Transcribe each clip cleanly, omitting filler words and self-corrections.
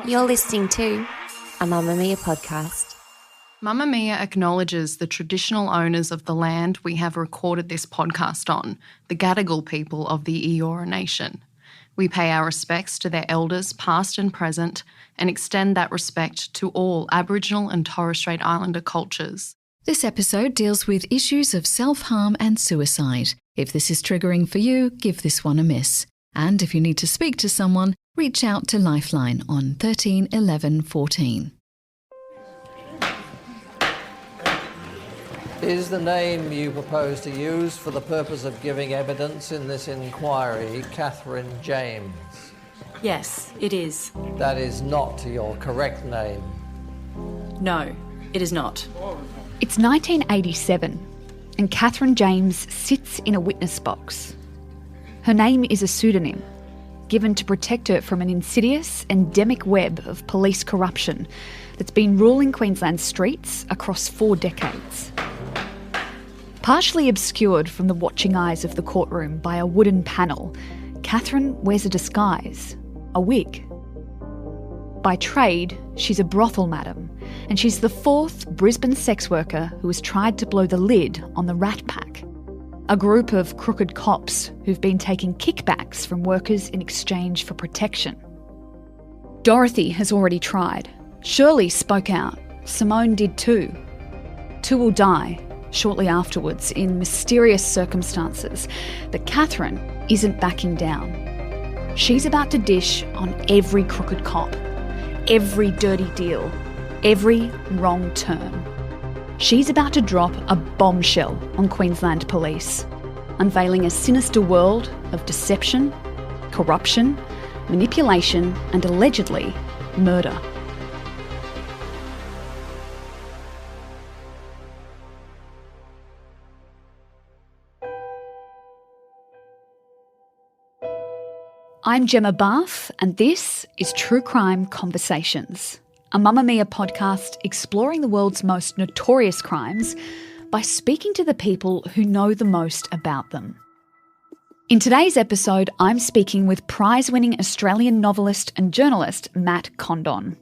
You're listening to a Mamamia podcast. Mamamia acknowledges the traditional owners of the land we have recorded this podcast on, the Gadigal people of the Eora Nation. We pay our respects to their elders, past and present, and extend that respect to all Aboriginal and Torres Strait Islander cultures. This episode deals with issues of self-harm and suicide. If this is triggering for you, give this one a miss. And if you need to speak to someone, reach out to Lifeline on 13 11 14. Is the name you propose to use for the purpose of giving evidence in this inquiry Catherine James? Yes, it is. That is not your correct name. No, it is not. It's 1987, and Catherine James sits in a witness box. Her name is a pseudonym, given to protect her from an insidious, endemic web of police corruption that's been ruling Queensland's streets across 4 decades. Partially obscured from the watching eyes of the courtroom by a wooden panel, Catherine wears a disguise, a wig. By trade, she's a brothel madam, and she's the 4th Brisbane sex worker who has tried to blow the lid on the Rat Pack, a group of crooked cops who've been taking kickbacks from workers in exchange for protection. Dorothy has already tried. Shirley spoke out. Simone did too. 2 will die shortly afterwards in mysterious circumstances, but Catherine isn't backing down. She's about to dish on every crooked cop, every dirty deal, every wrong turn. She's about to drop a bombshell on Queensland police, unveiling a sinister world of deception, corruption, manipulation and allegedly murder. I'm Gemma Bath, and this is True Crime Conversations, a Mamamia podcast exploring the world's most notorious crimes by speaking to the people who know the most about them. In today's episode, I'm speaking with prize-winning Australian novelist and journalist Matt Condon.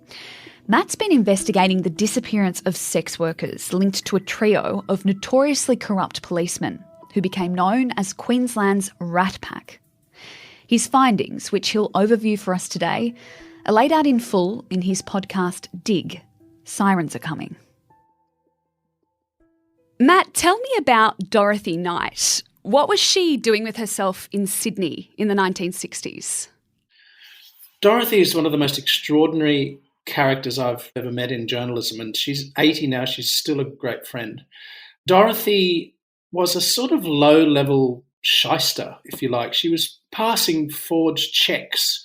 Matt's been investigating the disappearance of sex workers linked to a trio of notoriously corrupt policemen who became known as Queensland's Rat Pack. His findings, which he'll overview for us today, are laid out in full in his podcast Dig, Sirens Are Coming. Matt, tell me about Dorothy Knight. What was she doing with herself in Sydney in the 1960s? Dorothy is one of the most extraordinary characters I've ever met in journalism, and she's 80 now. She's still a great friend. Dorothy was a sort of low-level shyster, if you like. She was passing forged checks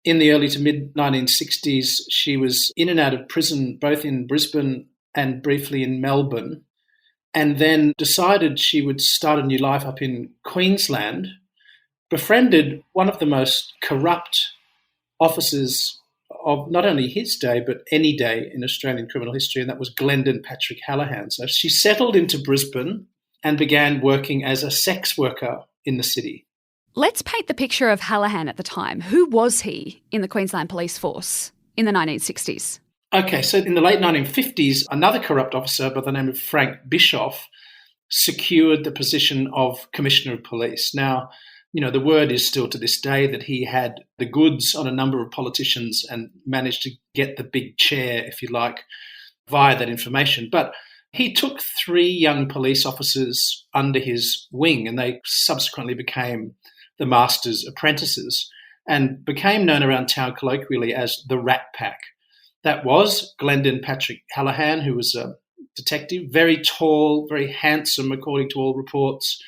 in the early to mid-1960s. She was in and out of prison, both in Brisbane and briefly in Melbourne, and then decided she would start a new life up in Queensland, befriended one of the most corrupt officers of not only his day, but any day in Australian criminal history, and that was Glendon Patrick Hallahan. So she settled into Brisbane and began working as a sex worker in the city. Let's paint the picture of Hallahan at the time. Who was he in the Queensland Police Force in the 1960s? Okay, so in the late 1950s, another corrupt officer by the name of Frank Bischoff secured the position of Commissioner of Police. Now, you know, the word is still to this day that he had the goods on a number of politicians and managed to get the big chair, if you like, via that information. But he took 3 young police officers under his wing, and they subsequently became the master's apprentices and became known around town colloquially as the Rat Pack. That was Glendon Patrick Hallahan, who was a detective, very tall, very handsome, according to all reports.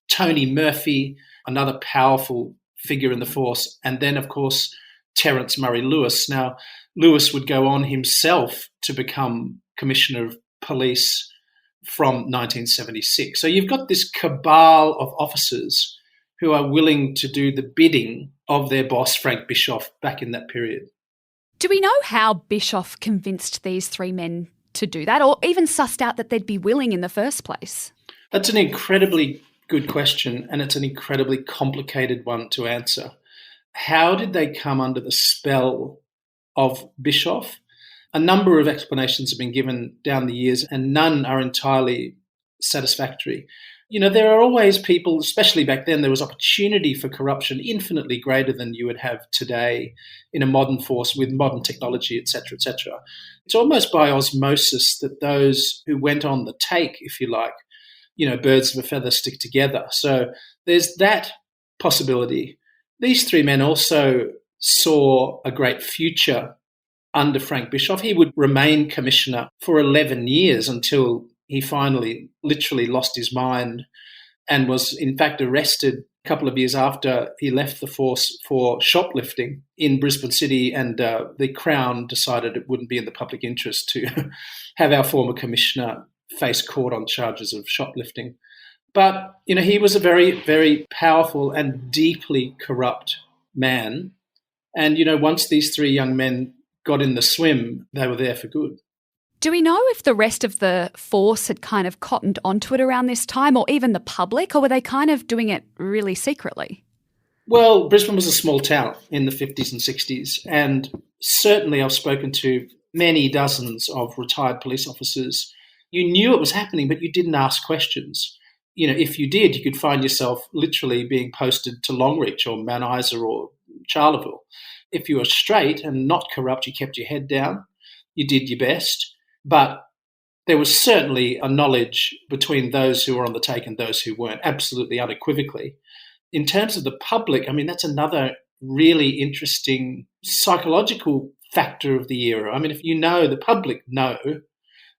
Tony Murphy, another powerful figure in the force. And then, of course, Terence Murray Lewis. Now, Lewis would go on himself to become Commissioner of Police from 1976. So you've got this cabal of officers who are willing to do the bidding of their boss, Frank Bischoff, back in that period. Do we know how Bischoff convinced these 3 men to do that, or even sussed out that they'd be willing in the first place? That's an incredibly good question, and it's an incredibly complicated one to answer. How did they come under the spell of Bischoff. A number of explanations have been given down the years, and none are entirely satisfactory. There are always people, especially back then, there was opportunity for corruption infinitely greater than you would have today in a modern force with modern technology, etc., etc. It's almost by osmosis that those who went on the take, if you like, birds of a feather stick together. So there's that possibility. These three men also saw a great future under Frank Bischoff. He would remain commissioner for 11 years until he finally literally lost his mind and was in fact arrested a couple of years after he left the force for shoplifting in Brisbane City, and the Crown decided it wouldn't be in the public interest to have our former commissioner face court on charges of shoplifting. But, he was a very, very powerful and deeply corrupt man. And, once these three young men got in the swim, they were there for good. Do we know if the rest of the force had kind of cottoned onto it around this time, or even the public, or were they kind of doing it really secretly? Well, Brisbane was a small town in the 50s and 60s, and certainly I've spoken to many dozens of retired police officers. You knew it was happening, but you didn't ask questions. If you did, you could find yourself literally being posted to Longreach or Mount Isa or Charleville. If you were straight and not corrupt, you kept your head down, you did your best. But there was certainly a knowledge between those who were on the take and those who weren't, absolutely unequivocally. In terms of the public, that's another really interesting psychological factor of the era. If the public know,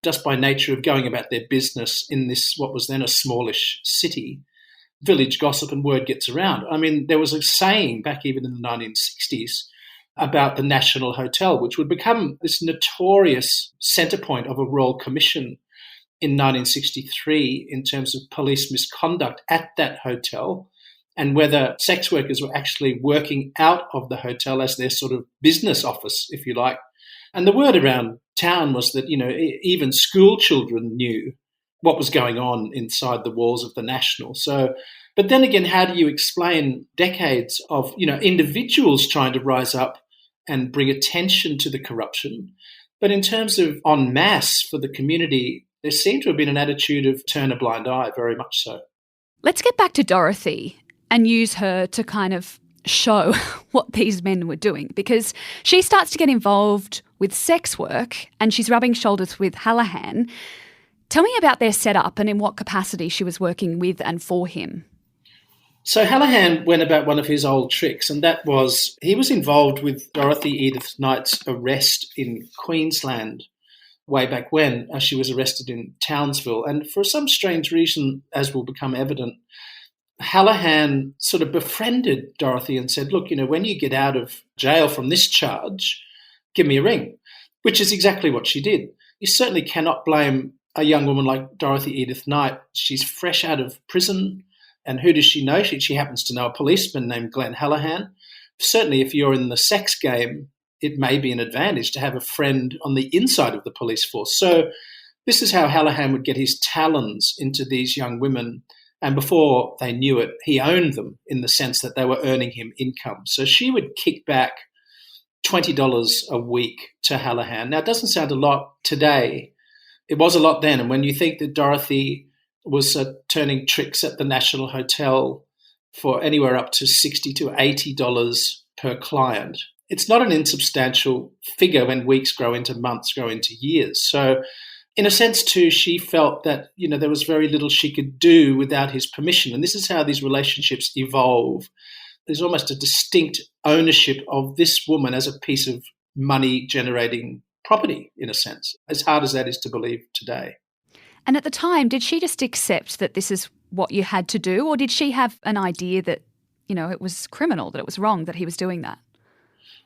just by nature of going about their business in this, what was then a smallish city, village gossip and word gets around. There was a saying back even in the 1960s about the National Hotel, which would become this notorious centre point of a Royal Commission in 1963 in terms of police misconduct at that hotel and whether sex workers were actually working out of the hotel as their sort of business office, if you like. And the word around town was that, even school children knew what was going on inside the walls of the National. So, but then again, how do you explain decades of, individuals trying to rise up and bring attention to the corruption? But in terms of en masse for the community, there seemed to have been an attitude of turn a blind eye, very much so. Let's get back to Dorothy and use her to kind of show what these men were doing, because she starts to get involved with sex work and she's rubbing shoulders with Hallahan. Tell me about their setup and in what capacity she was working with and for him. So Hallahan went about one of his old tricks, and that was he was involved with Dorothy Edith Knight's arrest in Queensland way back when, as she was arrested in Townsville. And for some strange reason, as will become evident, Hallahan sort of befriended Dorothy and said, look, when you get out of jail from this charge, give me a ring, which is exactly what she did. You certainly cannot blame a young woman like Dorothy Edith Knight. She's fresh out of prison. And who does she know? She happens to know a policeman named Glenn Hallahan. Certainly, if you're in the sex game, it may be an advantage to have a friend on the inside of the police force. So this is how Hallahan would get his talons into these young women. And before they knew it, he owned them in the sense that they were earning him income. So she would kick back $20 a week to Hallahan. Now, it doesn't sound a lot today. It was a lot then. And when you think that Dorothy was turning tricks at the National Hotel for anywhere up to $60 to $80 per client, it's not an insubstantial figure when weeks grow into months, grow into years. So in a sense, too, she felt that, there was very little she could do without his permission. And this is how these relationships evolve. There's almost a distinct ownership of this woman as a piece of money-generating property, in a sense, as hard as that is to believe today. And at the time, did she just accept that this is what you had to do, or did she have an idea that, it was criminal, that it was wrong that he was doing that?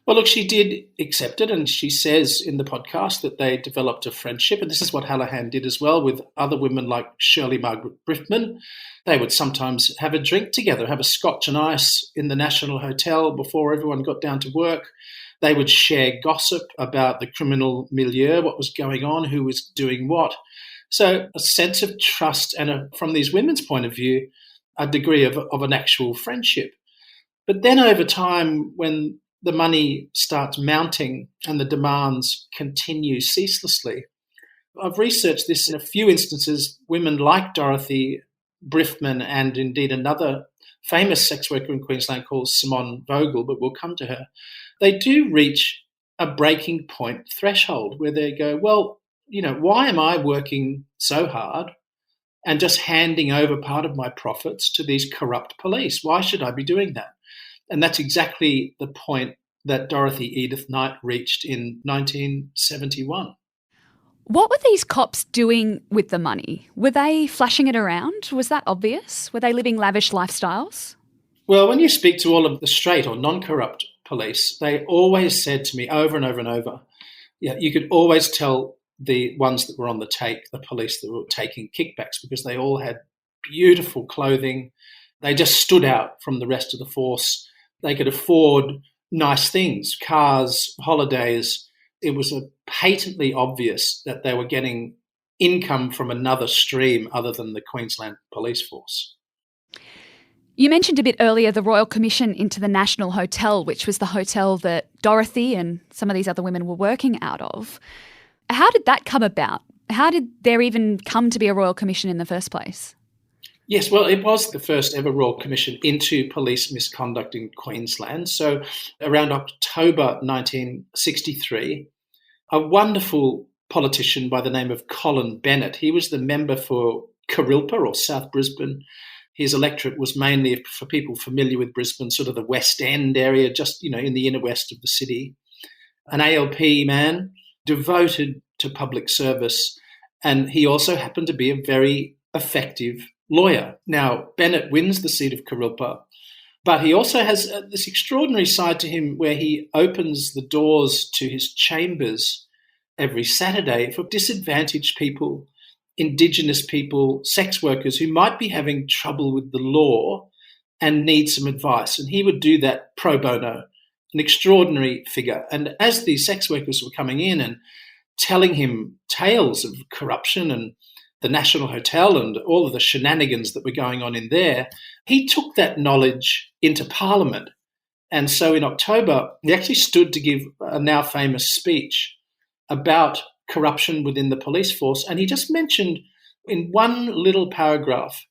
Well, look, she did accept it, and she says in the podcast that they developed a friendship, and this is what Hallahan did as well with other women like Shirley Margaret Briffman. They would sometimes have a drink together, have a scotch and ice in the National Hotel before everyone got down to work. They would share gossip about the criminal milieu, what was going on, who was doing what. So a sense of trust and, from these women's point of view, a degree of an actual friendship. But then over time, when the money starts mounting and the demands continue ceaselessly. I've researched this in a few instances. Women like Dorothy Briffman and indeed another famous sex worker in Queensland called Simone Vogel, but we'll come to her. They do reach a breaking point threshold where they go, well, why am I working so hard and just handing over part of my profits to these corrupt police? Why should I be doing that? And that's exactly the point that Dorothy Edith Knight reached in 1971. What were these cops doing with the money? Were they flashing it around? Was that obvious? Were they living lavish lifestyles? Well, when you speak to all of the straight or non-corrupt police, they always said to me over and over and over, you could always tell the ones that were on the take, the police that were taking kickbacks, because they all had beautiful clothing. They just stood out from the rest of the force. They could afford nice things, cars, holidays. It was patently obvious that they were getting income from another stream other than the Queensland Police Force. You mentioned a bit earlier the Royal Commission into the National Hotel, which was the hotel that Dorothy and some of these other women were working out of. How did that come about? How did there even come to be a Royal Commission in the first place? Yes, well, it was the first ever Royal Commission into police misconduct in Queensland. So around October 1963, a wonderful politician by the name of Colin Bennett, he was the member for Kurilpa or South Brisbane. His electorate was mainly for people familiar with Brisbane, sort of the West End area, just, in the inner west of the city. An ALP man, devoted to public service, and he also happened to be a very effective lawyer. Now, Bennett wins the seat of Kurilpa, but he also has this extraordinary side to him where he opens the doors to his chambers every Saturday for disadvantaged people, Indigenous people, sex workers who might be having trouble with the law and need some advice. And he would do that pro bono, an extraordinary figure. And as these sex workers were coming in and telling him tales of corruption and the National Hotel and all of the shenanigans that were going on in there, he took that knowledge into Parliament. And so in October, he actually stood to give a now famous speech about corruption within the police force. And he just mentioned in one little paragraph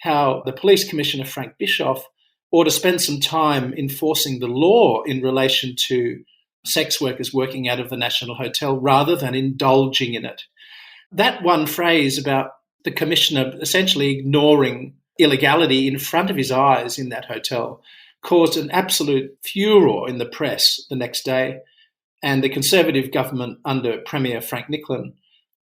how the police commissioner, Frank Bischoff, ought to spend some time enforcing the law in relation to sex workers working out of the National Hotel rather than indulging in it. That one phrase about the commissioner essentially ignoring illegality in front of his eyes in that hotel caused an absolute furor in the press the next day. And the Conservative government under Premier Frank Nicklin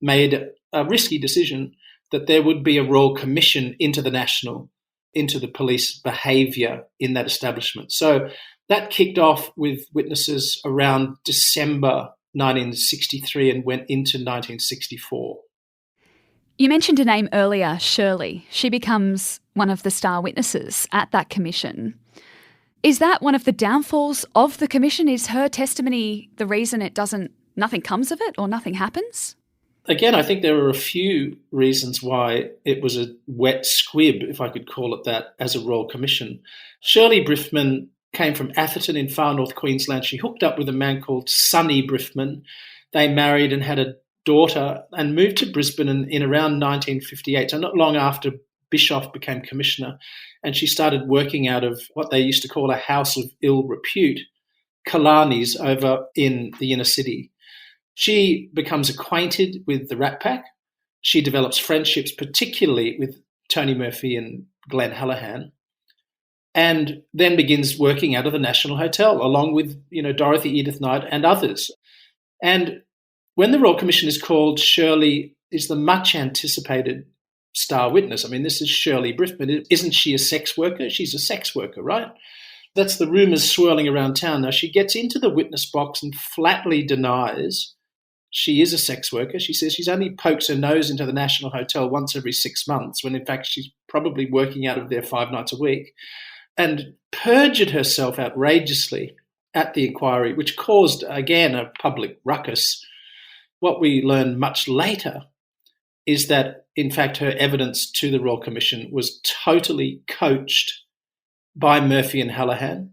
made a risky decision that there would be a Royal Commission into the police behaviour in that establishment. So that kicked off with witnesses around December 1963 and went into 1964. You mentioned a name earlier, Shirley. She becomes one of the star witnesses at that commission. Is that one of the downfalls of the commission? Is her testimony the reason nothing comes of it or nothing happens? Again, I think there are a few reasons why it was a wet squib, if I could call it that, as a Royal Commission. Shirley Briffman came from Atherton in far north Queensland. She hooked up with a man called Sonny Briffman. They married and had a daughter and moved to Brisbane in around 1958, so not long after Bischoff became commissioner. And she started working out of what they used to call a house of ill repute, Kalani's, over in the inner city. She becomes acquainted with the Rat Pack. She develops friendships, particularly with Tony Murphy and Glenn Hallahan, and then begins working out of the National Hotel, along with Dorothy Edith Knight and others. And when the Royal Commission is called, Shirley is the much anticipated star witness. I mean, this is Shirley Briffman. Isn't she a sex worker? She's a sex worker, right? That's the rumours swirling around town. Now, she gets into the witness box and flatly denies she is a sex worker. She says she's only pokes her nose into the National Hotel once every 6 months, when in fact she's probably working out of there 5 nights a week, and perjured herself outrageously at the inquiry, which caused, again, a public ruckus. What we learn much later is that, in fact, her evidence to the Royal Commission was totally coached by Murphy and Hallahan,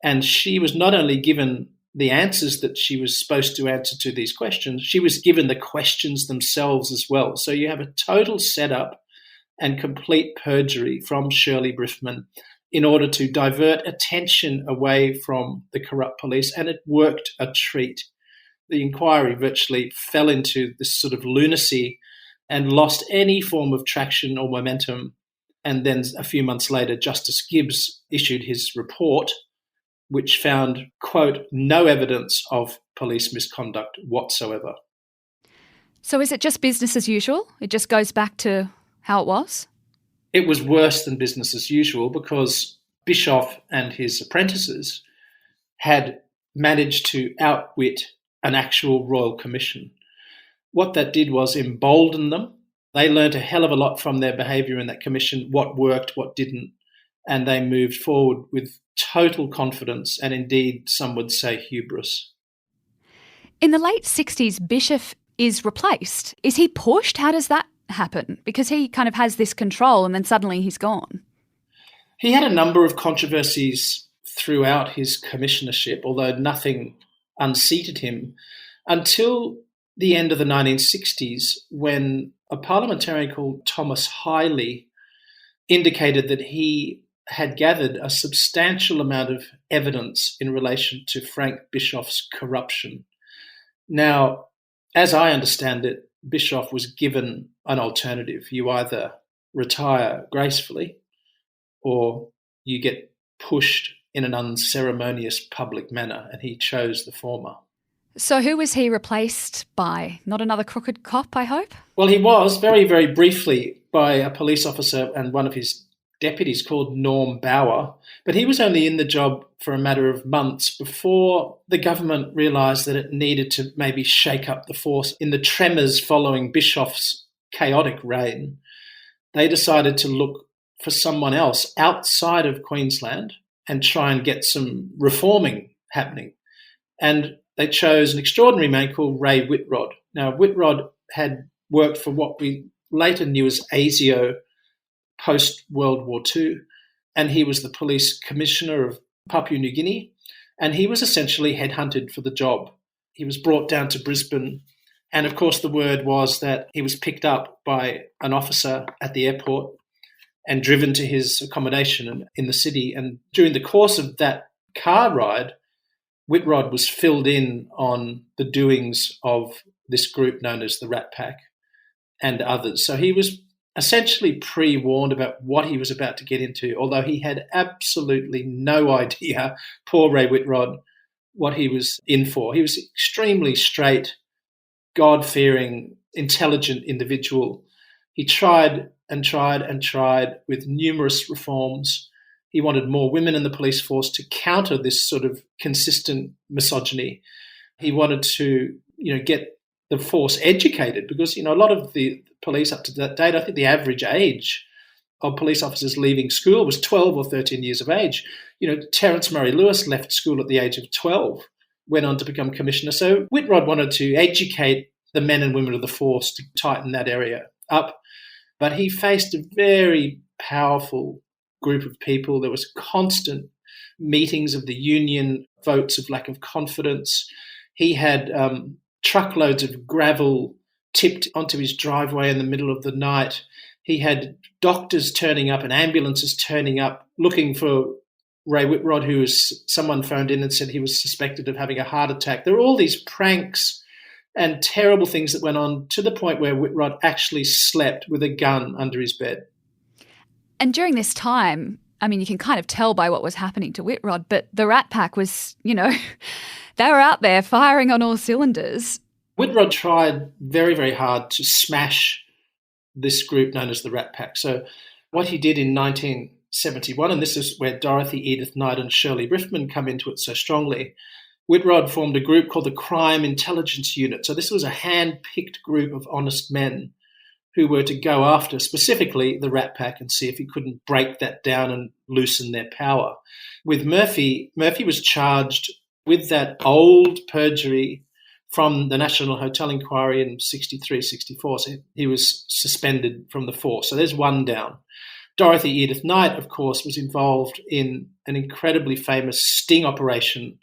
And she was not only given the answers that she was supposed to answer to these questions, she was given the questions themselves as well. So you have a total setup and complete perjury from Shirley Briffman in order to divert attention away from the corrupt police, and it worked a treat. The inquiry virtually fell into this sort of lunacy and lost any form of traction or momentum. And then a few months later, Justice Gibbs issued his report, which found, quote, no evidence of police misconduct whatsoever. So is it just business as usual? It just goes back to how it was? It was worse than business as usual because Bischoff and his apprentices had managed to outwit an actual royal commission. What that did was embolden them. They learnt a hell of a lot from their behaviour in that commission, what worked, what didn't, and they moved forward with total confidence and indeed, some would say, hubris. In the late 60s, Bischoff is replaced. Is he pushed? How does that happen? Because he kind of has this control and then suddenly he's gone. He had a number of controversies throughout his commissionership, although nothing unseated him, until the end of the 1960s, when a parliamentarian called Thomas Hiley indicated that he had gathered a substantial amount of evidence in relation to Frank Bischoff's corruption. Now, as I understand it, Bischoff was given an alternative. You either retire gracefully or you get pushed in an unceremonious public manner, and he chose the former. So who was he replaced by? Not another crooked cop, I hope? Well, he was very, very briefly by a police officer and one of his deputies called Norm Bauer, but he was only in the job for a matter of months before the government realised that it needed to maybe shake up the force. In the tremors following Bischoff's chaotic reign, they decided to look for someone else outside of Queensland and try and get some reforming happening. And they chose an extraordinary man called Ray Whitrod. Now, Whitrod had worked for what we later knew as ASIO post-World War II, and he was the police commissioner of Papua New Guinea, and he was essentially headhunted for the job. He was brought down to Brisbane, and of course the word was that he was picked up by an officer at the airport and driven to his accommodation in the city. And during the course of that car ride, Whitrod was filled in on the doings of this group known as the Rat Pack and others. So he was essentially pre-warned about what he was about to get into, although he had absolutely no idea, poor Ray Whitrod, what he was in for. He was an extremely straight, God-fearing, intelligent individual. He tried and tried and tried with numerous reforms. He wanted more women in the police force to counter this sort of consistent misogyny. He wanted to, get the force educated because, a lot of the police up to that date, I think the average age of police officers leaving school was 12 or 13 years of age. Terence Murray Lewis left school at the age of 12, went on to become commissioner. So Whitrod wanted to educate the men and women of the force to tighten that area up. But he faced a very powerful group of people. There was constant meetings of the union, votes of lack of confidence. He had truckloads of gravel tipped onto his driveway in the middle of the night. He had doctors turning up and ambulances turning up looking for Ray Whitrod, who was someone phoned in and said he was suspected of having a heart attack. There were all these pranks and terrible things that went on to the point where Whitrod actually slept with a gun under his bed. And during this time, you can kind of tell by what was happening to Whitrod, but the Rat Pack was, they were out there firing on all cylinders. Whitrod tried very, very hard to smash this group known as the Rat Pack. So what he did in 1971, and this is where Dorothy, Edith Knight and Shirley Briffman come into it so strongly, Whitrod formed a group called the Crime Intelligence Unit. So this was a hand-picked group of honest men who were to go after specifically the Rat Pack and see if he couldn't break that down and loosen their power. With Murphy was charged with that old perjury from the National Hotel Inquiry in 63, 64. So he was suspended from the force. So there's one down. Dorothy Edith Knight, of course, was involved in an incredibly famous sting operation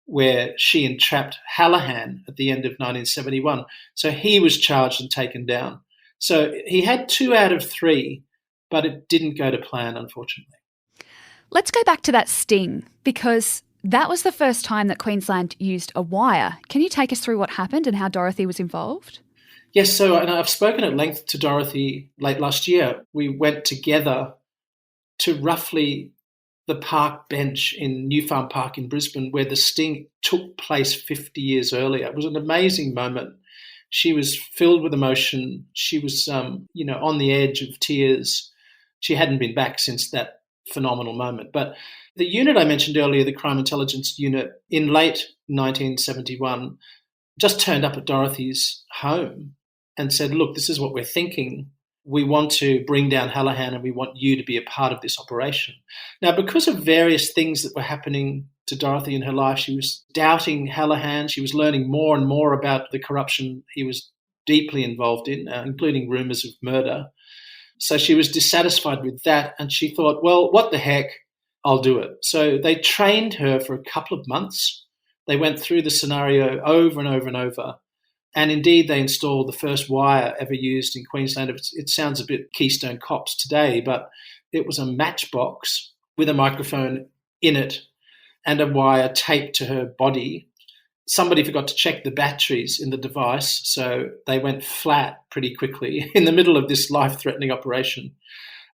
where she entrapped Hallahan at the end of 1971. So he was charged and taken down. So he had 2 out of 3, but it didn't go to plan, unfortunately. Let's go back to that sting, because that was the first time that Queensland used a wire. Can you take us through what happened and how Dorothy was involved? Yes, so and I've spoken at length to Dorothy late last year. We went together to roughly the park bench in New Farm Park in Brisbane where the sting took place 50 years earlier. It was an amazing moment. She was filled with emotion. She was, on the edge of tears. She hadn't been back since that phenomenal moment. But the unit I mentioned earlier, the Crime Intelligence Unit, in late 1971, just turned up at Dorothy's home and said, look, this is what we're thinking. We want to bring down Hallahan and we want you to be a part of this operation. Now, because of various things that were happening to Dorothy in her life, she was doubting Hallahan. She was learning more and more about the corruption he was deeply involved in, including rumours of murder. So she was dissatisfied with that and she thought, well, what the heck, I'll do it. So they trained her for a couple of months. They went through the scenario over and over and over. And indeed, they installed the first wire ever used in Queensland. It sounds a bit Keystone Cops today, but it was a matchbox with a microphone in it and a wire taped to her body. Somebody forgot to check the batteries in the device, so they went flat pretty quickly in the middle of this life-threatening operation.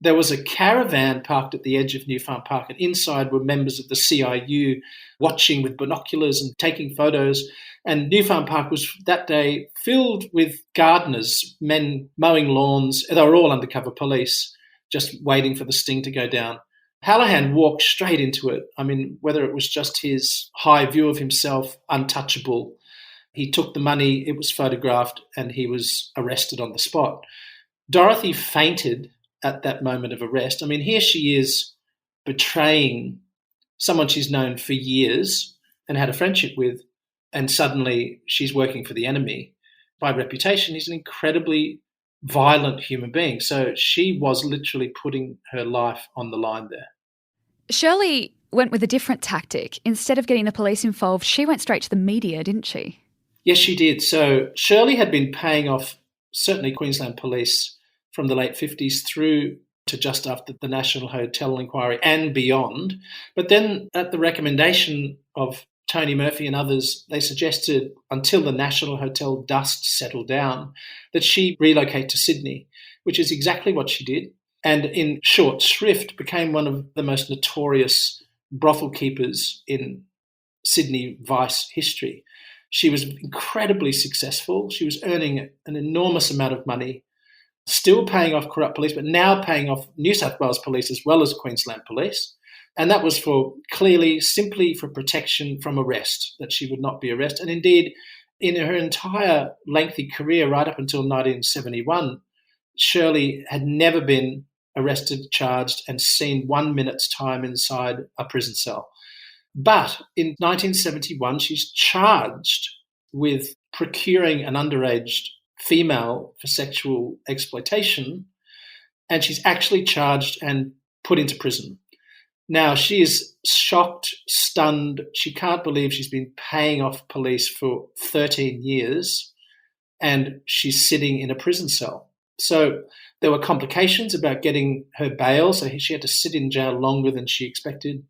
There was a caravan parked at the edge of New Farm Park, and inside were members of the CIU watching with binoculars and taking photos. And New Farm Park was that day filled with gardeners, men mowing lawns. They were all undercover police, just waiting for the sting to go down. Hallahan walked straight into it. I mean, whether it was just his high view of himself, untouchable, he took the money, it was photographed, and he was arrested on the spot. Dorothy fainted at that moment of arrest. I mean, here she is betraying someone she's known for years and had a friendship with, and suddenly she's working for the enemy. By reputation, he's an incredibly violent human being. So she was literally putting her life on the line there. Shirley went with a different tactic. Instead of getting the police involved, she went straight to the media, didn't she? Yes, she did. So Shirley had been paying off certainly Queensland Police from the late 50s through to just after the National Hotel Inquiry and beyond. But then at the recommendation of Tony Murphy and others, they suggested until the National Hotel dust settled down that she relocate to Sydney, which is exactly what she did. And in short shrift became one of the most notorious brothel keepers in Sydney vice history. She was incredibly successful. She was earning an enormous amount of money, still paying off corrupt police, but now paying off New South Wales Police as well as Queensland Police. And that was simply for protection from arrest, that she would not be arrested. And indeed, in her entire lengthy career, right up until 1971, Shirley had never been arrested, charged, and seen 1 minute's time inside a prison cell. But in 1971, she's charged with procuring an underage female for sexual exploitation, and she's actually charged and put into prison. Now, she is shocked, stunned. She can't believe she's been paying off police for 13 years and she's sitting in a prison cell. So there were complications about getting her bail, so she had to sit in jail longer than she expected.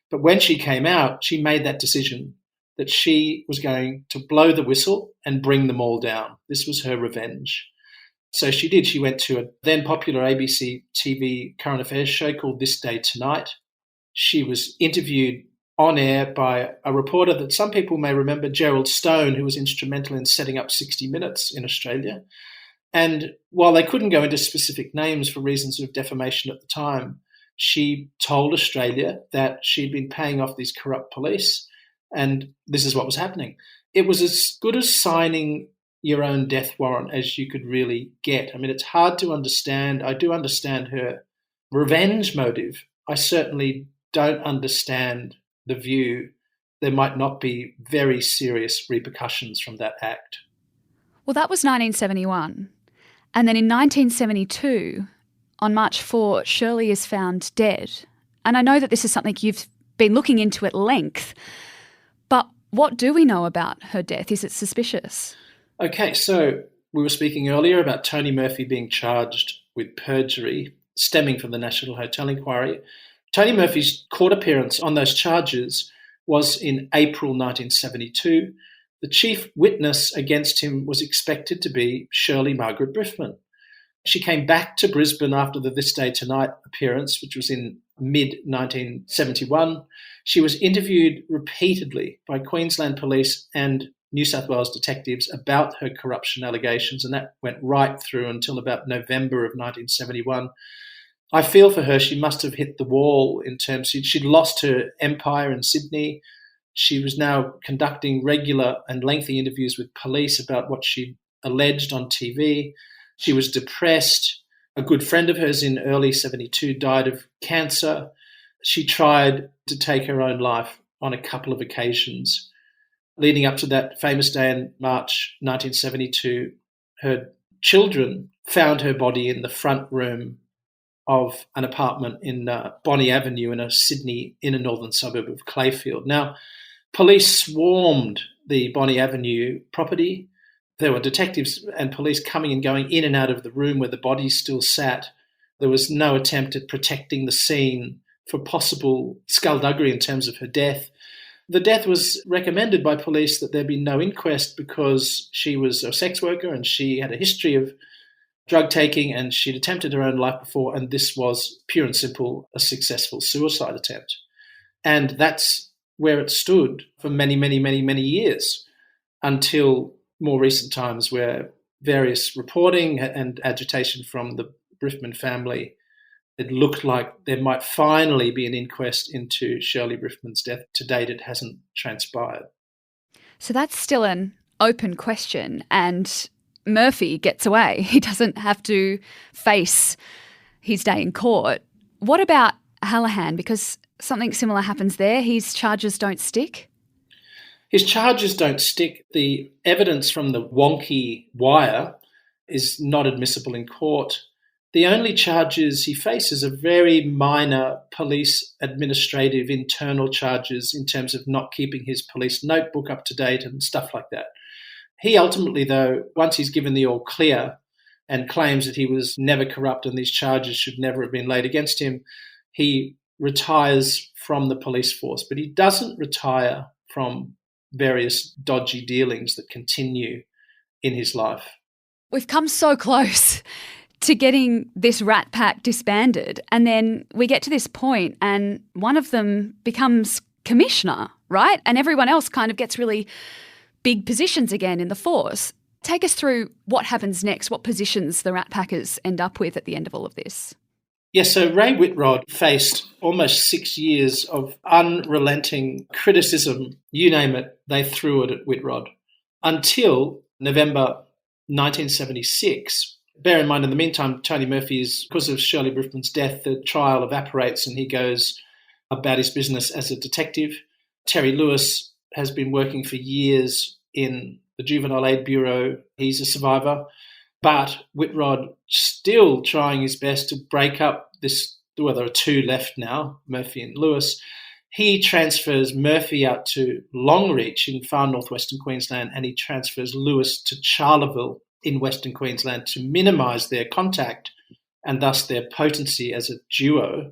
But when she came out, she made that decision that she was going to blow the whistle and bring them all down. This was her revenge. So she did. She went to a then popular ABC TV current affairs show called This Day Tonight. She was interviewed on air by a reporter that some people may remember, Gerald Stone, who was instrumental in setting up 60 Minutes in Australia. And while they couldn't go into specific names for reasons of defamation at the time, she told Australia that she'd been paying off these corrupt police, and this is what was happening. It was as good as signing your own death warrant as you could really get. I mean, it's hard to understand. I do understand her revenge motive. I certainly don't understand the view there might not be very serious repercussions from that act. Well, that was 1971. And then in 1972, on March 4, Shirley is found dead. And I know that this is something you've been looking into at length, but what do we know about her death? Is it suspicious? Okay, so we were speaking earlier about Tony Murphy being charged with perjury stemming from the National Hotel Inquiry. Tony Murphy's court appearance on those charges was in April 1972. The chief witness against him was expected to be Shirley Margaret Briffman. She came back to Brisbane after the This Day Tonight appearance, which was in mid-1971. She was interviewed repeatedly by Queensland police and New South Wales detectives about her corruption allegations, and that went right through until about November of 1971. I feel for her. She must have hit the wall in terms she'd lost her empire in Sydney. She was now conducting regular and lengthy interviews with police about what she alleged on TV. She was depressed. A good friend of hers in early 72 died of cancer. She tried to take her own life on a couple of occasions. Leading up to that famous day in March 1972, her children found her body in the front room of an apartment in Bonnie Avenue in a Sydney inner northern suburb of Clayfield. Now, police swarmed the Bonnie Avenue property. There were detectives and police coming and going in and out of the room where the body still sat. There was no attempt at protecting the scene for possible skullduggery in terms of her death. The death was recommended by police that there be no inquest because she was a sex worker and she had a history of drug taking and she'd attempted her own life before, and this was pure and simple a successful suicide attempt. And that's where it stood for many, many, many, many years until more recent times where various reporting and agitation from the Briffman family, it looked like there might finally be an inquest into Shirley Briffman's death. To date, it hasn't transpired. So that's still an open question, and Murphy gets away. He doesn't have to face his day in court. What about Hallahan? Because something similar happens there. His charges don't stick? His charges don't stick. The evidence from the wonky wire is not admissible in court. The only charges he faces are very minor police administrative internal charges in terms of not keeping his police notebook up to date and stuff like that. He ultimately, though, once he's given the all clear and claims that he was never corrupt and these charges should never have been laid against him, he retires from the police force. But he doesn't retire from various dodgy dealings that continue in his life. We've come so close to getting this rat pack disbanded, and then we get to this point and one of them becomes commissioner, right? And everyone else kind of gets really big positions again in the force. Take us through what happens next, what positions the rat packers end up with at the end of all of this. Yes, so Ray Whitrod faced almost 6 years of unrelenting criticism. You name it, they threw it at Whitrod until November 1976. Bear in mind, in the meantime, Tony Murphy is, because of Shirley Briffman's death, the trial evaporates and he goes about his business as a detective. Terry Lewis has been working for years in the Juvenile Aid Bureau. He's a survivor. But Whitrod still trying his best to break up this, well, there are two left now, Murphy and Lewis. He transfers Murphy out to Longreach in far northwestern Queensland, and he transfers Lewis to Charleville in Western Queensland to minimise their contact and thus their potency as a duo.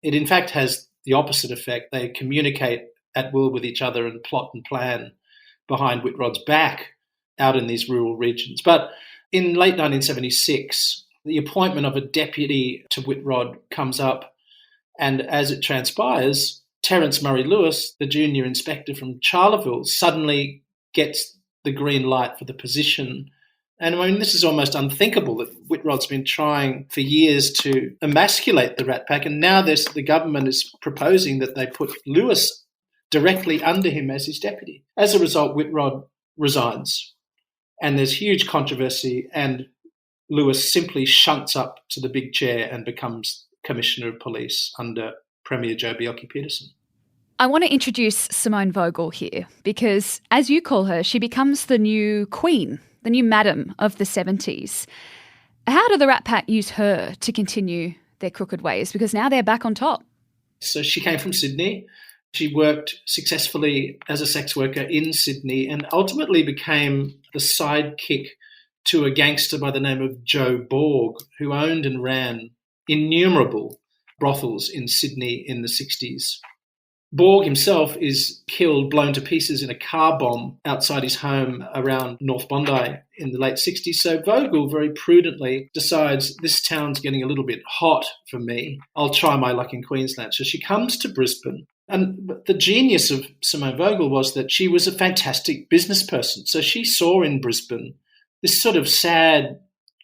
It in fact has the opposite effect. They communicate at will with each other and plot and plan behind Whitrod's back out in these rural regions. But in late 1976, the appointment of a deputy to Whitrod comes up, and as it transpires, Terence Murray Lewis, the junior inspector from Charleville, suddenly gets the green light for the position. And I mean, this is almost unthinkable that Whitrod's been trying for years to emasculate the Rat Pack, and now the government is proposing that they put Lewis directly under him as his deputy. As a result, Whitrod resigns, and there's huge controversy, and Lewis simply shunts up to the big chair and becomes Commissioner of Police under Premier Joh Bjelke-Petersen. I want to introduce Simone Vogel here because, as you call her, she becomes the new queen, the new madam of the 70s. How do the Rat Pack use her to continue their crooked ways? Because now they're back on top. So she came from Sydney. She worked successfully as a sex worker in Sydney and ultimately became the sidekick to a gangster by the name of Joe Borg, who owned and ran innumerable brothels in Sydney in the 60s. Borg himself is killed, blown to pieces in a car bomb outside his home around North Bondi in the late 60s. So Vogel very prudently decides this town's getting a little bit hot for me. I'll try my luck in Queensland. So she comes to Brisbane. And the genius of Simone Vogel was that she was a fantastic business person. So she saw in Brisbane this sort of sad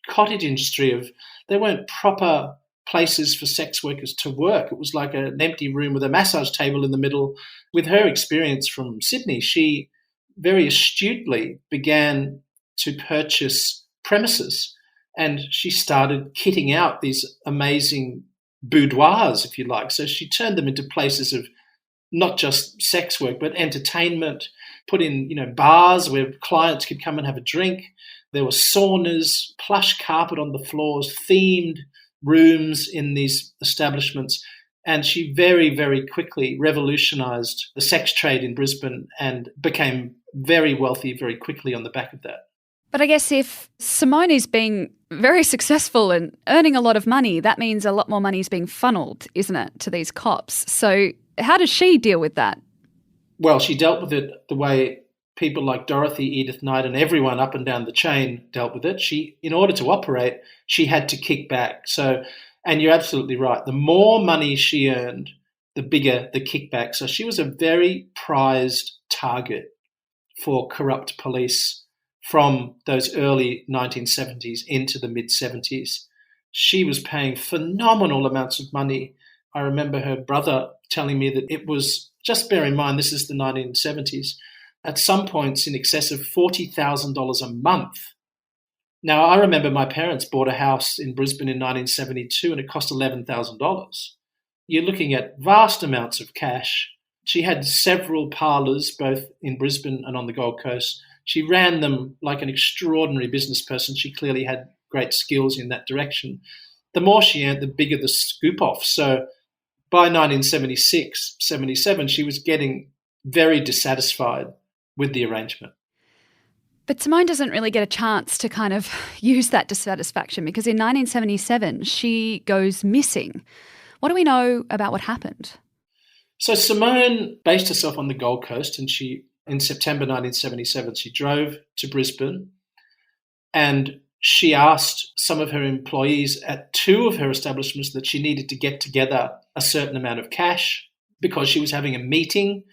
cottage industry of there weren't proper places for sex workers to work. It was like an empty room with a massage table in the middle. With her experience from Sydney, she very astutely began to purchase premises and she started kitting out these amazing boudoirs, if you like. So she turned them into places of not just sex work, but entertainment, put in, bars where clients could come and have a drink. There were saunas, plush carpet on the floors, themed rooms in these establishments. And she very, very quickly revolutionised the sex trade in Brisbane and became very wealthy very quickly on the back of that. But I guess if Simone is being very successful and earning a lot of money, that means a lot more money is being funneled, isn't it, to these cops? So how does she deal with that? Well, she dealt with it the way people like Dorothy, Edith Knight and everyone up and down the chain dealt with it. She, in order to operate, she had to kick back. So, and you're absolutely right. The more money she earned, the bigger the kickback. So she was a very prized target for corrupt police from those early 1970s into the mid-70s. She was paying phenomenal amounts of money. I remember her brother telling me that it was, just bear in mind, this is the 1970s, at some points in excess of $40,000 a month. Now, I remember my parents bought a house in Brisbane in 1972 and it cost $11,000. You're looking at vast amounts of cash. She had several parlours, both in Brisbane and on the Gold Coast. She ran them like an extraordinary business person. She clearly had great skills in that direction. The more she earned, the bigger the scoop off. So by 1976, 77, she was getting very dissatisfied with the arrangement. But Simone doesn't really get a chance to kind of use that dissatisfaction because in 1977, she goes missing. What do we know about what happened? So Simone based herself on the Gold Coast and in September 1977, she drove to Brisbane and she asked some of her employees at two of her establishments that she needed to get together a certain amount of cash because she was having a meeting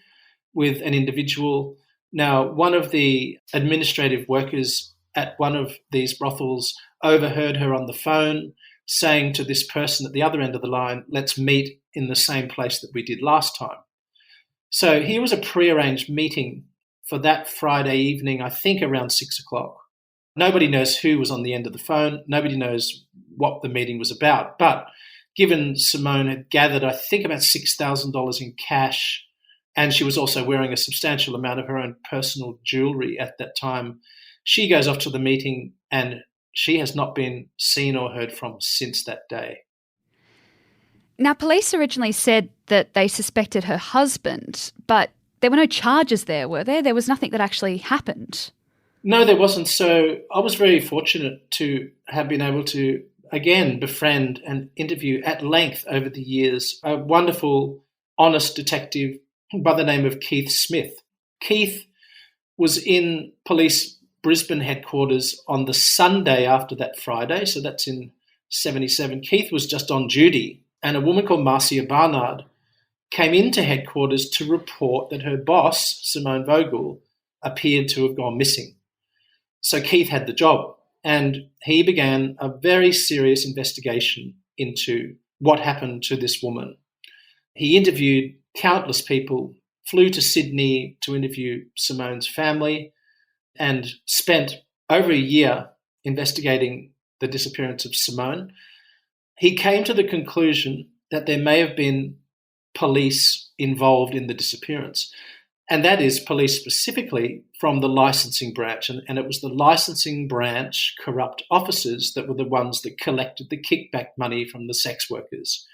with an individual. Now, one of the administrative workers at one of these brothels overheard her on the phone saying to this person at the other end of the line, let's meet in the same place that we did last time. So here was a prearranged meeting for that Friday evening, I think around 6 o'clock. Nobody knows who was on the end of the phone. Nobody knows what the meeting was about. But given Simone had gathered, I think, about $6,000 in cash, and she was also wearing a substantial amount of her own personal jewellery at that time, she goes off to the meeting and she has not been seen or heard from since that day. Now, police originally said that they suspected her husband, but there were no charges there, were there? There was nothing that actually happened. No, there wasn't. So I was very fortunate to have been able to, again, befriend and interview at length over the years a wonderful, honest detective by the name of Keith Smith. Keith was in police Brisbane headquarters on the Sunday after that Friday, so that's in 77. Keith was just on duty, and a woman called Marcia Barnard came into headquarters to report that her boss, Simone Vogel, appeared to have gone missing. So Keith had the job, and he began a very serious investigation into what happened to this woman. He interviewed countless people, flew to Sydney to interview Simone's family, and spent over a year investigating the disappearance of Simone. He came to the conclusion that there may have been police involved in the disappearance. And that is police specifically from the licensing branch. And it was the licensing branch corrupt officers that were the ones that collected the kickback money from the sex workers.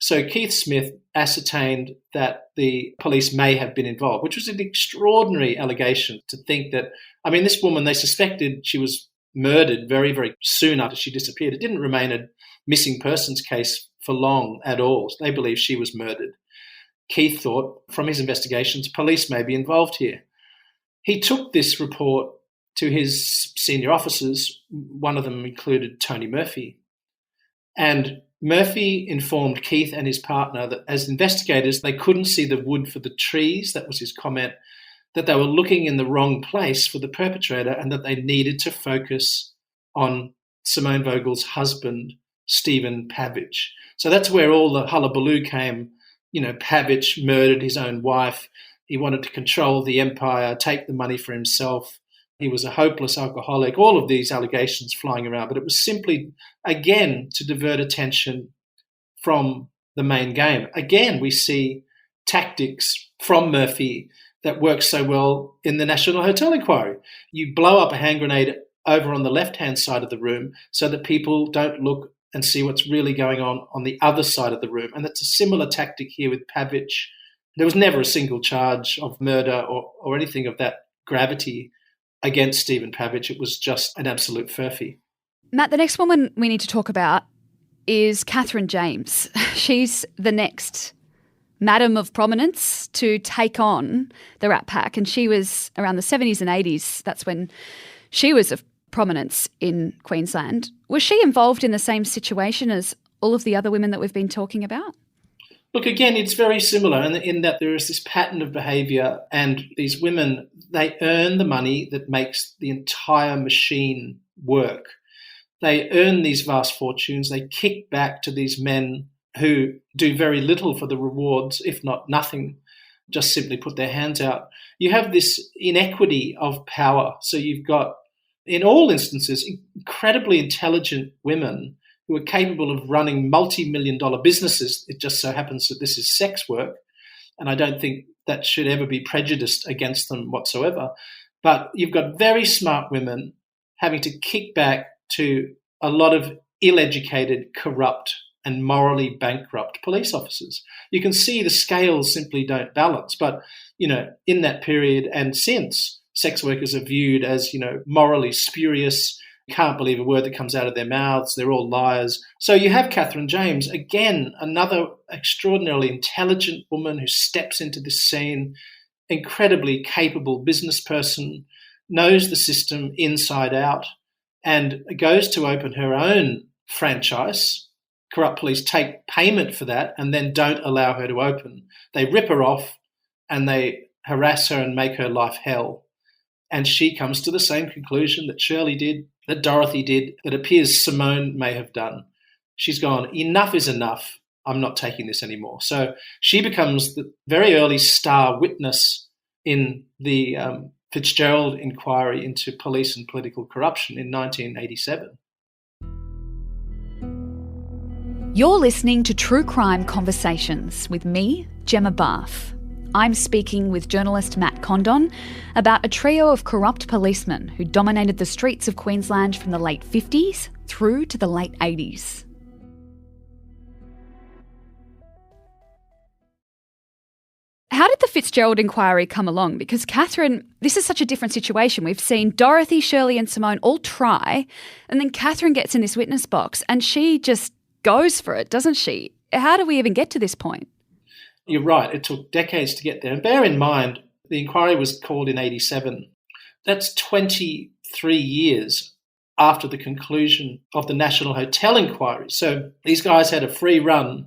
So Keith Smith ascertained that the police may have been involved, which was an extraordinary allegation to think that, I mean, this woman, they suspected she was murdered very, very soon after she disappeared. It didn't remain a missing persons case for long at all. They believed she was murdered. Keith thought, from his investigations, police may be involved here. He took this report to his senior officers. One of them included Tony Murphy. And Murphy informed Keith and his partner that as investigators, they couldn't see the wood for the trees. That was his comment, that they were looking in the wrong place for the perpetrator and that they needed to focus on Simone Vogel's husband, Stephen Pavich. So that's where all the hullabaloo came. You know, Pavich murdered his own wife. He wanted to control the empire, take the money for himself. He was a hopeless alcoholic, all of these allegations flying around. But it was simply, again, to divert attention from the main game. Again, we see tactics from Murphy that work so well in the National Hotel Inquiry. You blow up a hand grenade over on the left-hand side of the room so that people don't look and see what's really going on the other side of the room. And that's a similar tactic here with Pavich. There was never a single charge of murder or anything of that gravity against Stephen Pavich. It was just an absolute furphy. Matt, the next woman we need to talk about is Catherine James. She's the next madam of prominence to take on the Rat Pack, and she was around the 70s and 80s. That's when she was of prominence in Queensland. Was she involved in the same situation as all of the other women that we've been talking about? Look, again, it's very similar in that there is this pattern of behaviour, and these women, they earn the money that makes the entire machine work. They earn these vast fortunes. They kick back to these men who do very little for the rewards, if not nothing, just simply put their hands out. You have this inequity of power. So you've got, in all instances, incredibly intelligent women who are capable of running multi-million-dollar businesses. It just so happens that this is sex work, and I don't think that should ever be prejudiced against them whatsoever. But you've got very smart women having to kick back to a lot of ill-educated, corrupt, and morally bankrupt police officers. You can see the scales simply don't balance. But, in that period and since, sex workers are viewed as, morally spurious. Can't believe a word that comes out of their mouths. They're all liars. So you have Catherine James, again, another extraordinarily intelligent woman who steps into this scene, incredibly capable business person, knows the system inside out, and goes to open her own franchise. Corrupt police take payment for that and then don't allow her to open. They rip her off and they harass her and make her life hell. And she comes to the same conclusion that Shirley did, that Dorothy did, that appears Simone may have done. She's gone, enough is enough. I'm not taking this anymore. So she becomes the very early star witness in the Fitzgerald inquiry into police and political corruption in 1987. You're listening to True Crime Conversations with me, Gemma Bath. I'm speaking with journalist Matt Condon about a trio of corrupt policemen who dominated the streets of Queensland from the late 50s through to the late 80s. How did the Fitzgerald inquiry come along? Because Catherine, this is such a different situation. We've seen Dorothy, Shirley and Simone all try, and then Catherine gets in this witness box and she just goes for it, doesn't she? How do we even get to this point? You're right. It took decades to get there. And bear in mind, the inquiry was called in 87. That's 23 years after the conclusion of the National Hotel Inquiry. So these guys had a free run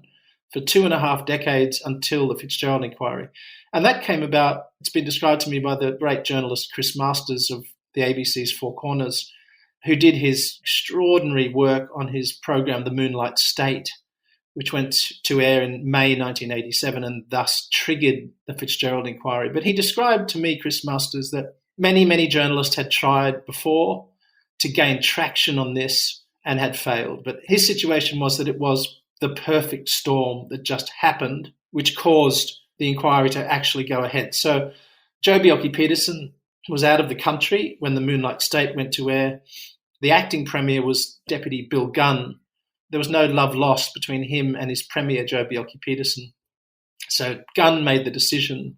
for 2.5 decades until the Fitzgerald Inquiry. And that came about, it's been described to me by the great journalist Chris Masters of the ABC's Four Corners, who did his extraordinary work on his program, The Moonlight State, which went to air in May 1987 and thus triggered the Fitzgerald inquiry. But he described to me, Chris Masters, that many, many journalists had tried before to gain traction on this and had failed. But his situation was that it was the perfect storm that just happened, which caused the inquiry to actually go ahead. So Joh Bjelke-Petersen was out of the country when the Moonlight State went to air. The acting premier was Deputy Bill Gunn. There was no love lost between him and his premier, Joh Bjelke-Petersen. So Gunn made the decision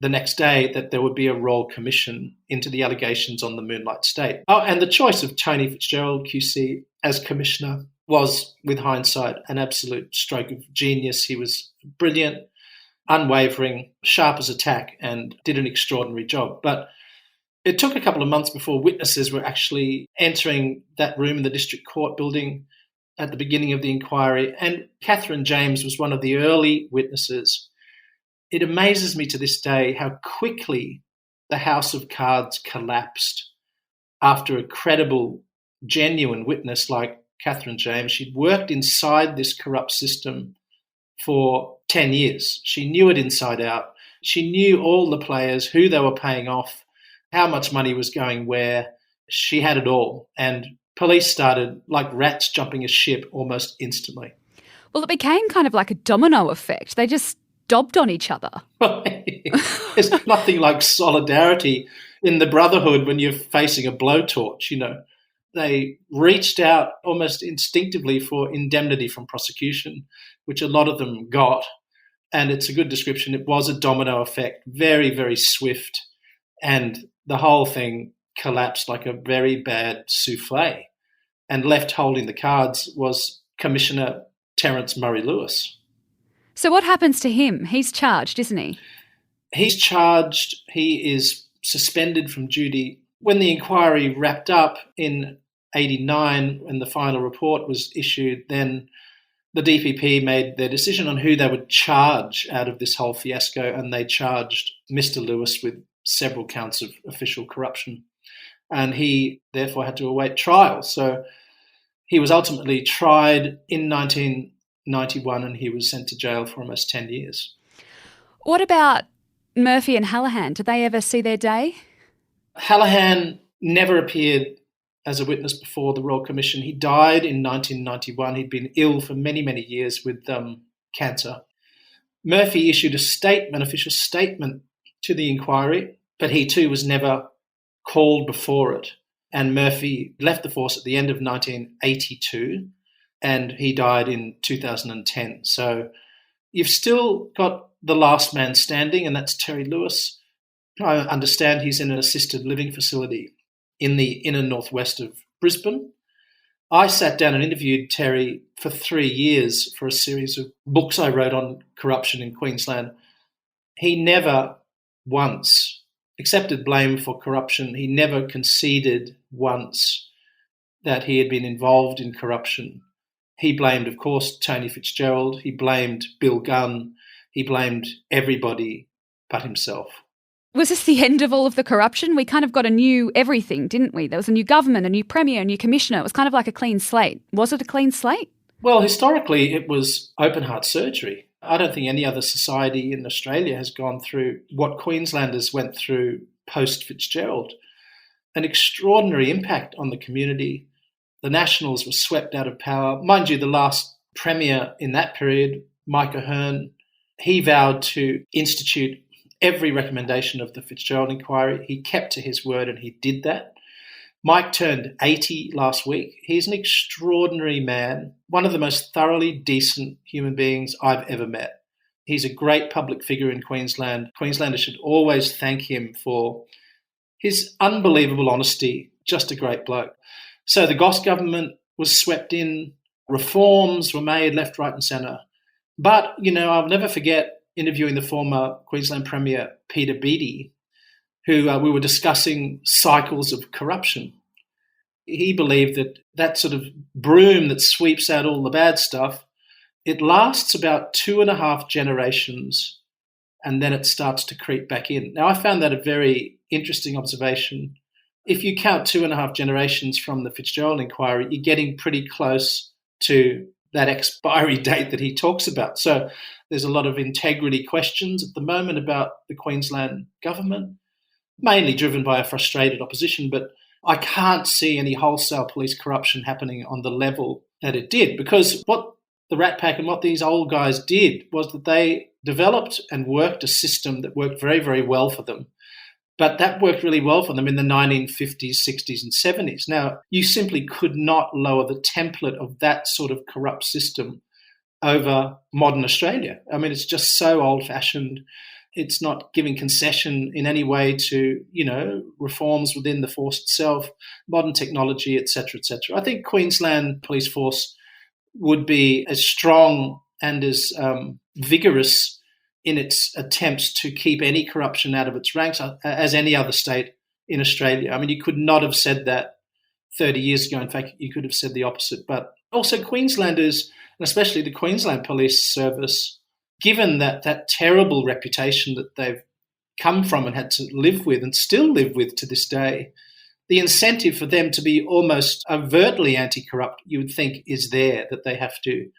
the next day that there would be a royal commission into the allegations on the Moonlight State. Oh, and the choice of Tony Fitzgerald QC as commissioner was, with hindsight, an absolute stroke of genius. He was brilliant, unwavering, sharp as a tack, and did an extraordinary job. But it took a couple of months before witnesses were actually entering that room in the district court building at the beginning of the inquiry, and Catherine James was one of the early witnesses. It amazes me to this day how quickly the House of Cards collapsed after a credible, genuine witness like Catherine James. She'd worked inside this corrupt system for 10 years. She knew it inside out. She knew all the players, who they were paying off, how much money was going where. She had it all. And police started like rats jumping a ship almost instantly. Well, it became kind of like a domino effect. They just dobbed on each other. There's nothing like solidarity in the brotherhood when you're facing a blowtorch, you know. They reached out almost instinctively for indemnity from prosecution, which a lot of them got. And it's a good description. It was a domino effect, very, very swift. And the whole thing collapsed like a very bad souffle. And left holding the cards was Commissioner Terence Murray-Lewis. So what happens to him? He's charged, isn't he? He's charged. He is suspended from duty. When the inquiry wrapped up in 1989, when the final report was issued, then the DPP made their decision on who they would charge out of this whole fiasco, and they charged Mr. Lewis with several counts of official corruption. And he therefore had to await trial. So he was ultimately tried in 1991 and he was sent to jail for almost 10 years. What about Murphy and Hallahan? Did they ever see their day? Hallahan never appeared as a witness before the Royal Commission. He died in 1991. He'd been ill for many, many years with cancer. Murphy issued an official statement to the inquiry, but he too was never called before it. And Murphy left the force at the end of 1982 and he died in 2010. So you've still got the last man standing, and that's Terry Lewis. I understand he's in an assisted living facility in the inner northwest of Brisbane. I sat down and interviewed Terry for 3 years for a series of books I wrote on corruption in Queensland. He never once accepted blame for corruption. He never conceded once that he had been involved in corruption. He blamed, of course, Tony Fitzgerald. He blamed Bill Gunn. He blamed everybody but himself. Was this the end of all of the corruption? We kind of got a new everything, didn't we? There was a new government, a new premier, a new commissioner. It was kind of like a clean slate. Was it a clean slate? Well, historically, it was open heart surgery. I don't think any other society in Australia has gone through what Queenslanders went through post-Fitzgerald. An extraordinary impact on the community. The Nationals were swept out of power. Mind you, the last premier in that period, Mike Ahern, he vowed to institute every recommendation of the Fitzgerald inquiry. He kept to his word and he did that. Mike turned 80 last week. He's an extraordinary man, one of the most thoroughly decent human beings I've ever met. He's a great public figure in Queensland. Queenslanders should always thank him for his unbelievable honesty. Just a great bloke. So the Goss government was swept in. Reforms were made left, right and centre. But, you know, I'll never forget interviewing the former Queensland Premier, Peter Beattie, who we were discussing cycles of corruption. He believed that that sort of broom that sweeps out all the bad stuff, it lasts about 2.5 generations and then it starts to creep back in. Now, I found that a very interesting observation. If you count 2.5 generations from the Fitzgerald inquiry, you're getting pretty close to that expiry date that he talks about. So there's a lot of integrity questions at the moment about the Queensland government, mainly driven by a frustrated opposition, but I can't see any wholesale police corruption happening on the level that it did, because what the Rat Pack and what these old guys did was that they developed and worked a system that worked very, very well for them. But that worked really well for them in the 1950s, 60s and 70s. Now, you simply could not lower the template of that sort of corrupt system over modern Australia. I mean, it's just so old-fashioned. It's not giving concession in any way to, reforms within the force itself, modern technology, et cetera, et cetera. I think Queensland Police Force would be as strong and as vigorous in its attempts to keep any corruption out of its ranks as any other state in Australia. I mean, you could not have said that 30 years ago. In fact, you could have said the opposite. But also Queenslanders, and especially the Queensland Police Service, given that terrible reputation that they've come from and had to live with and still live with to this day, the incentive for them to be almost overtly anti-corrupt, you would think, is there, that they have to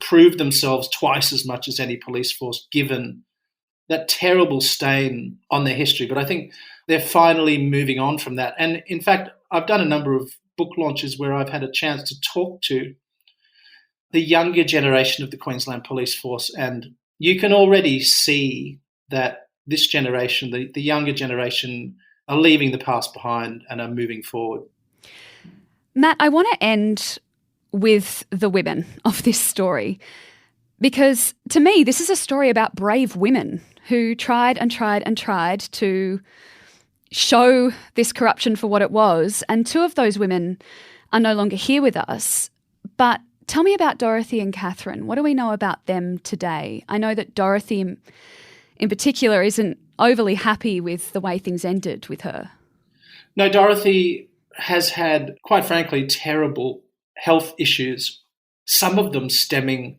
prove themselves twice as much as any police force, given that terrible stain on their history. But I think they're finally moving on from that. And in fact, I've done a number of book launches where I've had a chance to talk to the younger generation of the Queensland Police Force, and you can already see that this generation, the younger generation, are leaving the past behind and are moving forward. Matt, I want to end with the women of this story, because to me, this is a story about brave women who tried and tried and tried to show this corruption for what it was. And two of those women are no longer here with us. But tell me about Dorothy and Catherine. What do we know about them today? I know that Dorothy in particular isn't overly happy with the way things ended with her. No, Dorothy has had, quite frankly, terrible health issues, some of them stemming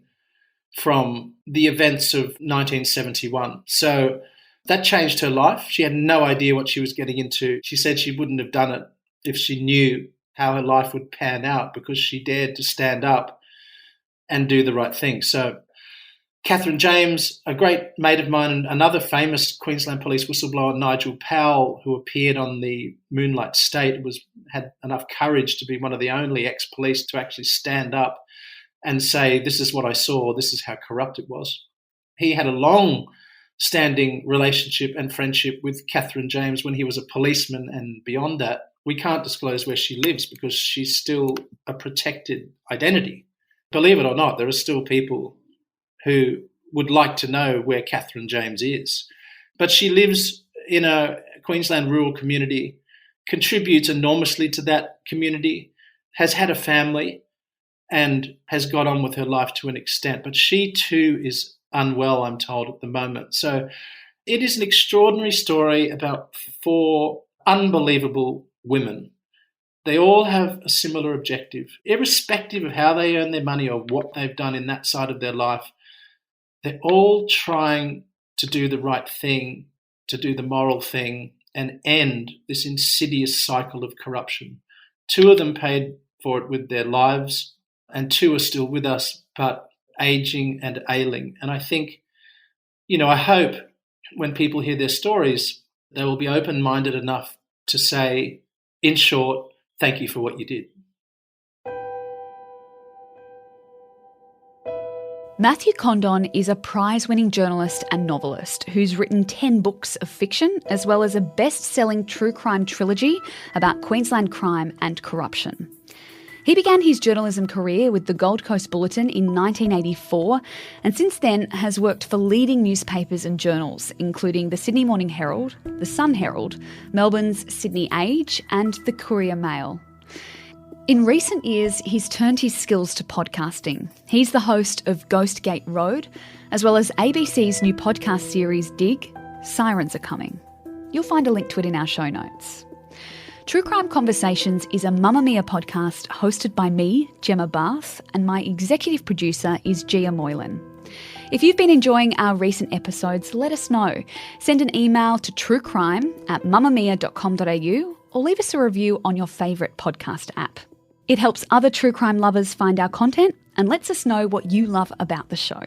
from the events of 1971. So that changed her life. She had no idea what she was getting into. She said she wouldn't have done it if she knew how her life would pan out, because she dared to stand up and do the right thing. So Catherine James, a great mate of mine, and another famous Queensland police whistleblower, Nigel Powell, who appeared on the Moonlight State, had enough courage to be one of the only ex-police to actually stand up and say, this is what I saw, this is how corrupt it was. He had a long-standing relationship and friendship with Catherine James when he was a policeman, and beyond that, we can't disclose where she lives because she's still a protected identity. Believe it or not, there are still people who would like to know where Catherine James is. But she lives in a Queensland rural community, contributes enormously to that community, has had a family, and has got on with her life to an extent. But she too is unwell, I'm told, at the moment. So it is an extraordinary story about 4 unbelievable women. They all have a similar objective, irrespective of how they earn their money or what they've done in that side of their life. They're all trying to do the right thing, to do the moral thing, and end this insidious cycle of corruption. 2 of them paid for it with their lives, and 2 are still with us, but aging and ailing. And I think, I hope when people hear their stories, they will be open-minded enough to say, in short, thank you for what you did. Matthew Condon is a prize-winning journalist and novelist who's written 10 books of fiction, as well as a best-selling true crime trilogy about Queensland crime and corruption. He began his journalism career with the Gold Coast Bulletin in 1984, and since then has worked for leading newspapers and journals, including the Sydney Morning Herald, the Sun Herald, Melbourne's Sydney Age, and the Courier Mail. In recent years, he's turned his skills to podcasting. He's the host of Ghost Gate Road, as well as ABC's new podcast series Dig, Sirens Are Coming. You'll find a link to it in our show notes. True Crime Conversations is a Mamamia podcast hosted by me, Gemma Bath, and my executive producer is Gia Moylan. If you've been enjoying our recent episodes, let us know. Send an email to truecrime@mamamia.com.au or leave us a review on your favourite podcast app. It helps other true crime lovers find our content and lets us know what you love about the show.